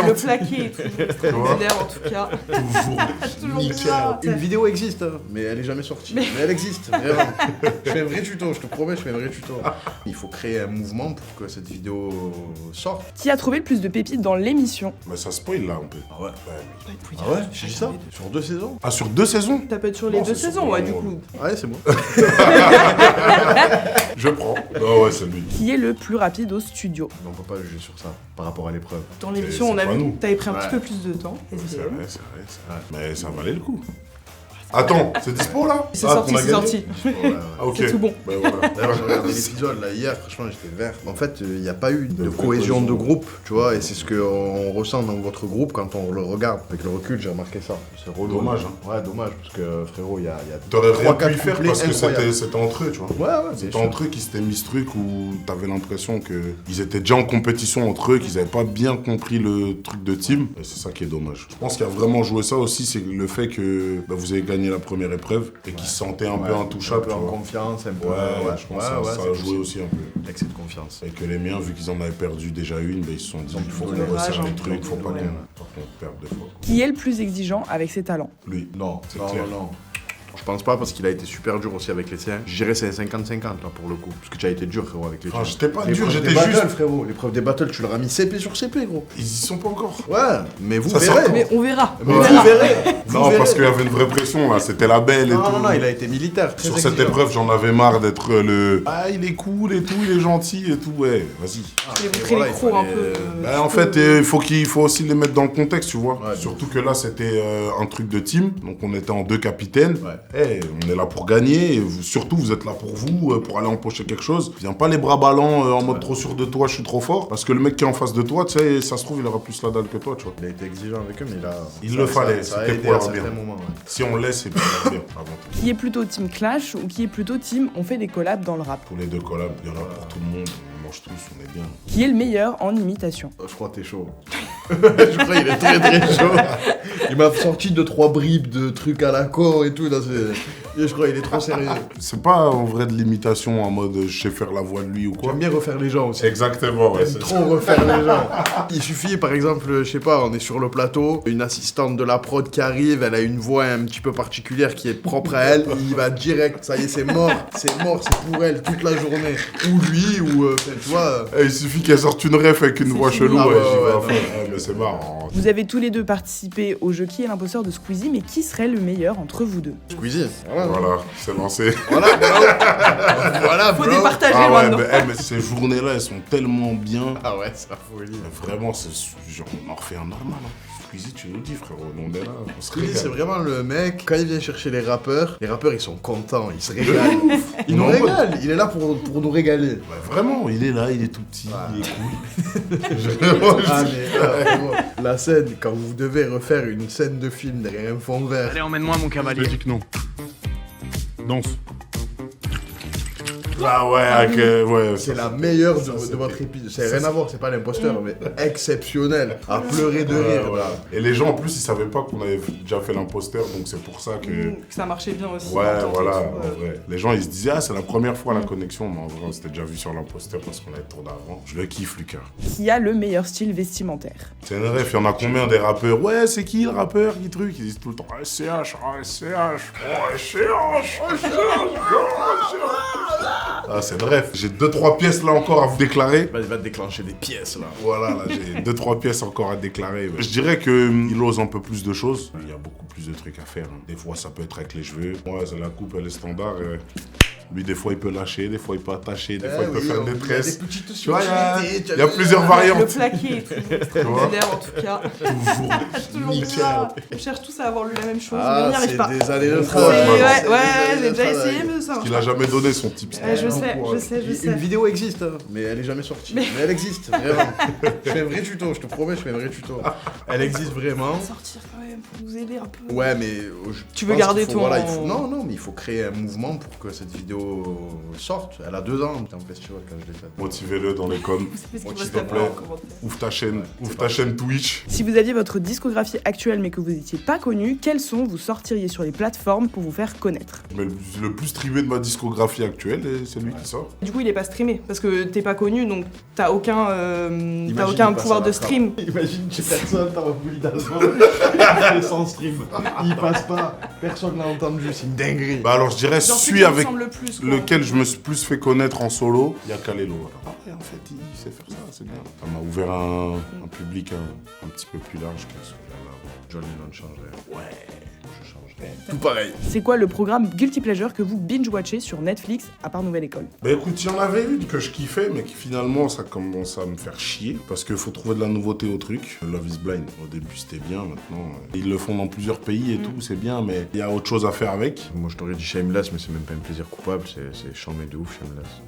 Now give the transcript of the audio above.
le plaqué est toujours extraordinaire en tout cas. Toujours nickel. ça. Une vidéo existe, hein, mais elle est jamais sortie. Mais elle existe, vraiment. Je fais un vrai tuto, je te promets, je fais un vrai tuto. Il faut créer un mouvement pour que cette vidéo sorte. Qui a trouvé le plus de pépites dans l'émission? Mais ça spoil là un peu. Ah ouais. Ah ouais, j'ai dit ça. Sur 2 saisons. Ah, sur 2 saisons? Ça peut être sur les Non, 2 c'est sur saisons, ouais, du vraiment- coup. Ouais, c'est bon. Je prends. Ah ouais, c'est lui. Qui est le plus rapide au studio? On peut pas juger sur ça par rapport à l'épreuve. Dans l'émission, c'est on a pas vu nous. que t'avais pris un petit Ouais. peu plus de temps. C'est vrai, c'est vrai, c'est vrai. Mais ça valait le coup. Attends, c'est dispo là? C'est Ah, sorti, qu'on a c'est gagné sorti. Ah, ok. C'est tout bon. Ben voilà. D'ailleurs, j'ai regardé l'épisode là hier, franchement j'étais vert. En fait, il n'y a pas eu de vraie cohésion de cohésion. groupe, tu vois, et c'est ce qu'on ressent dans votre groupe quand on le regarde. Avec le recul, j'ai remarqué ça. C'est relou. Dommage, hein. Ouais, dommage, parce que frérot, il y a T'aurais rien pu 3-4 y faire couplets parce que incroyables. c'était entre eux, tu vois. Ouais, ouais, C'était entre eux qui s'étaient mis ce truc où t'avais l'impression qu'ils étaient déjà en compétition entre eux, qu'ils avaient pas bien compris le truc de team. Et c'est ça qui est dommage. Je pense qu'il y a vraiment joué ça aussi, c'est le fait que vous avez gagné la première épreuve et qu'ils se sentaient un peu intouchables, un peu tu en vois. confiance, un peu. Ouais, je pense que ça a c'est joué possible. aussi un peu. Excès de confiance. Et que les miens, vu qu'ils en avaient perdu déjà une, ils se sont dit, il faut donné qu'on resserre rage, les hein. trucs, faut pas Ouais. qu'on perde deux fois. Qui est le plus exigeant avec ses talents? Lui, Non, c'est non, clair. non. Je pense pas parce qu'il a été super dur aussi avec les siens. Je dirais c'est 50-50 là pour le coup. Parce que tu as été dur frérot avec les Ah, tiens. j'étais pas dur, L'épreuve j'étais des battles, juste. frérot. L'épreuve des battles, tu leur as mis CP sur CP gros. Ils y sont pas encore. Ouais, mais vous Ça verrez. sort Mais on verra. Mais Ouais. vous verrez. Vous Non, verrez. parce qu'il y avait une vraie pression là, c'était la belle et Non, tout. non, non, il a été militaire. très Sur cette exigeant. épreuve, j'en avais marre d'être le. Ah, il est cool et tout, il est gentil et tout, ouais, vas-y. Je vais Et montrer voilà, les il crocs un fallait- peu. Bah, en fait, il faut aussi les mettre dans le contexte, tu vois. Ouais, Surtout que là, c'était un truc de team, donc on était en 2 capitaines. Ouais. Eh, on est là pour gagner, et surtout vous êtes là pour vous, pour aller empocher quelque chose. Viens pas les bras ballants en mode trop sûr de toi, je suis trop fort. Parce que le mec qui est en face de toi, tu sais, ça se trouve, il aura plus la dalle que toi, tu vois. Il a été exigeant avec eux, mais Il le fallait, ça a c'était aidé pour à leur bien. certains moments. Ouais. Si on laisse, c'est pour leur bien, avant tout. Qui est plutôt team Clash ou qui est plutôt team on fait des collabs dans le rap? Pour les 2 collabs, il y en a pour tout le monde, on mange tous, on est bien. Qui est le meilleur en imitation? Je crois que t'es chaud. Je crois qu'il est très très chaud. Il m'a sorti 2-3 bribes de trucs à l'accord et tout. Là, je crois qu'il est trop sérieux. C'est pas en vrai de l'imitation en mode je sais faire la voix de lui ou quoi. J'aime bien refaire les gens aussi. Exactement, ouais. J'aime trop refaire les gens. Il suffit, par exemple, je sais pas, on est sur le plateau, une assistante de la prod qui arrive, elle a une voix un petit peu particulière qui est propre à elle, il va direct, ça y est, c'est mort, c'est pour elle toute la journée. Ou lui, ou tu vois. Eh, il suffit qu'elle sorte une ref avec une voix fini. chelou, Ah ouais, ouais, j'y vais ouais, à non. fond. Ouais, mais c'est marrant. Vous avez tous les deux participé au jeu Qui est l'imposteur de Squeezie, mais qui serait le meilleur entre vous deux? Squeezie. Voilà, c'est lancé. Voilà, bro. Voilà, Faut bro. départager Ah ouais, maintenant. mais ces journées-là, elles sont tellement bien. Ah ouais, c'est la folie. Mais vraiment, c'est genre, on en refait un normal. Hein. Squeezie, tu nous dis, frérot, on est là, on se Squeezie, c'est régale. vraiment le mec, quand il vient chercher les rappeurs ils sont contents, ils se régalent. Il nous Non, régale, il est là pour nous régaler. Ouais, vraiment, il est là, il est tout petit, il est cool. Ah, mais, vraiment, la scène, quand vous devez refaire une scène de film derrière un fond vert. Allez, emmène-moi mon cavalier. Je dis que non. Danse. Ah ouais, avec, ouais. C'est ça, la meilleure de c'était- votre épisode. C'est rien à voir, c'est pas l'imposteur, mais exceptionnel. À pleurer de Ouais, rire. ouais. Là. Et les gens en plus ils savaient pas qu'on avait déjà fait l'imposteur, donc c'est pour ça que. Que ça marchait bien aussi. Ouais, l'entente et voilà, tout, en vrai. Les gens ils se disaient, ah, c'est la première fois la connexion, mais en vrai, on s'était déjà vu sur l'imposteur parce qu'on avait tourné avant. Je le kiffe, Lucas. Qui a le meilleur style vestimentaire? C'est une ref, il y en a combien des rappeurs? Ouais, c'est qui le rappeur qui truc? Ils disent tout le temps, SCH, SCH, SCH, Ah, c'est bref. J'ai 2-3 pièces là encore à vous déclarer. Bah, il va te déclencher des pièces là. Voilà, là, j'ai 2-3 pièces encore à déclarer. Je dirais qu'il ose un peu plus de choses. Il y a beaucoup plus de trucs à faire. Hein. Des fois, ça peut être avec les cheveux. Moi, c'est la coupe, elle est standard. Lui, des fois, il peut lâcher, des fois, il peut attacher, des fois, il peut faire des tresses. Tu vois, il y a plusieurs Le variantes. plaqué est toujours extraordinaire en tout cas. Toujours Toujours nickel. ça. On cherche tous à avoir lu la même chose, mais on Ah, n'y arrive c'est pas. des années de C'est- travail. Ouais, C'est ouais, des années j'ai de déjà travail. essayé, mais ça marche Il pas. a jamais donné son type. Ouais, je sais. Une vidéo existe, hein, mais elle est jamais sortie. Mais elle existe, vraiment. Je fais un vrai tuto, je te promets, je fais un vrai tuto. Elle existe vraiment. Sortir quand même, faut nous aider un peu. Ouais, mais. Tu veux garder ton- Voilà, non, mais il faut créer un mouvement pour que cette vidéo sorte. Elle a 2 ans, j'étais en festival quand je l'ai faite. Motivez-le dans les coms. Parce qu'il S'il va te se plaît. taper en commentaire. Ouvre ta chaîne Twitch. Si vous aviez votre discographie actuelle mais que vous n'étiez pas connu, quels sons vous sortiriez sur les plateformes pour vous faire connaître? Mais le plus streamé de ma discographie actuelle, c'est lui qui sort. Du coup, il est pas streamé parce que t'es pas connu, donc t'as aucun Imagine, il passe pouvoir à de la stream. Imagine, tu personne, t'as Republic d'album, sans stream. Il passe pas, personne l'a entendu, c'est une dinguerie. Bah alors je dirais Genre, celui avec le plus, quoi. lequel je me suis plus fait connaître en solo, il y a Kalelo. Ah ouais, en fait, il sait faire ça, c'est bien. Ça m'a ouvert un public un petit peu plus large que celui-là. John Lennon changerait. Ouais, je changerais. Tout pareil. C'est quoi le programme Guilty Pleasure que vous binge-watchez sur Netflix à part Nouvelle École? Bah écoute, il y en avait une que je kiffais, mais qui finalement ça commence à me faire chier. Parce qu'il faut trouver de la nouveauté au truc. Love is Blind, au début c'était bien, maintenant. Ils le font dans plusieurs pays et tout, c'est bien, mais il y a autre chose à faire avec. Moi je t'aurais dit Shameless, mais c'est même pas un plaisir coupable, c'est chambé de ouf Shameless.